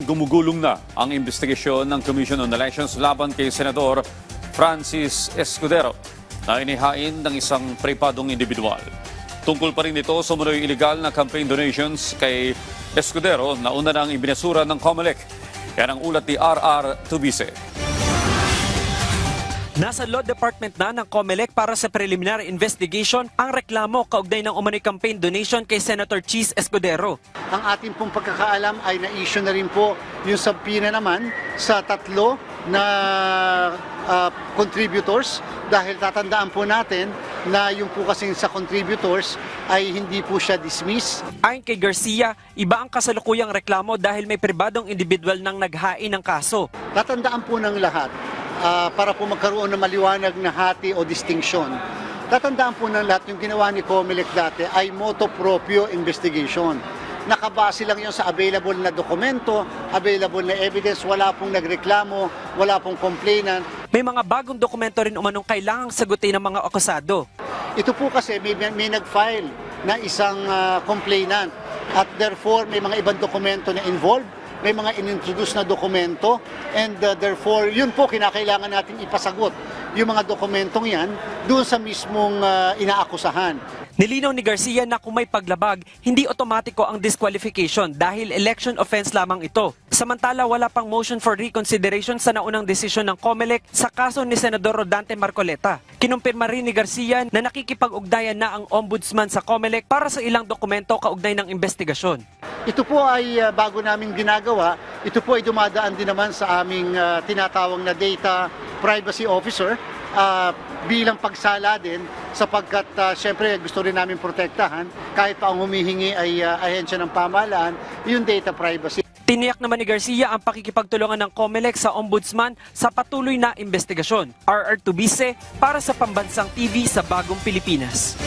gumugulong na ang investigasyon ng Commission on Elections laban kay Senador Francis Escudero na inihain ng isang pribadong individual. Tungkol pa rin ito sa umano'y illegal na campaign donations kay Escudero na una nang ibinasura ng COMELEC. Yan ang ulat ni RR Tubise. Nasa Law Department na ng COMELEC para sa preliminary investigation ang reklamo kaugnay ng umano'y campaign donation kay Senator Chis Escudero. Ang ating pong pagkakaalam ay na-issue na rin po yung subpoena naman sa tatlo na contributors dahil tatandaan po natin na yung po kasing sa contributors ay hindi po siya dismiss. Ayon kay Garcia, iba ang kasalukuyang reklamo dahil may pribadong individual nang naghain ng kaso. Tatandaan po ng lahat para po magkaroon ng maliwanag na hati o distinction. Tatandaan po ng lahat yung ginawa ni COMELEC dati ay motu proprio investigation. Nakabase lang yun sa available na dokumento, available na evidence, wala pong nagreklamo, wala pong complainant. May mga bagong dokumento rin umanong kailangang sagutin ng mga akusado. Ito po kasi may nag-file na isang complainant at therefore may mga ibang dokumento na involved, may mga inintroduce na dokumento and therefore yun po kinakailangan natin ipasagot yung mga dokumentong yan doon sa mismong inaakusahan. Nilinaw ni Garcia na kung may paglabag, hindi otomatiko ang disqualification dahil election offense lamang ito. Samantala, wala pang motion for reconsideration sa naunang desisyon ng COMELEC sa kaso ni Senador Rodante Marcoleta. Kinumpirma rin ni Garcia na nakikipag-ugnayan na ang ombudsman sa COMELEC para sa ilang dokumento kaugnay ng investigasyon. Ito po ay bago namin ginagawa, ito po ay dumadaan din naman sa aming tinatawag na data privacy officer bilang pagsala din sapagkat syempre gusto rin namin protektahan kahit pa ang humihingi ay ahensya ng pamahalaan, yung data privacy. Tiniyak naman ni Garcia ang pakikipagtulungan ng COMELEC sa ombudsman sa patuloy na investigasyon. RR Tubise para sa Pambansang TV sa Bagong Pilipinas.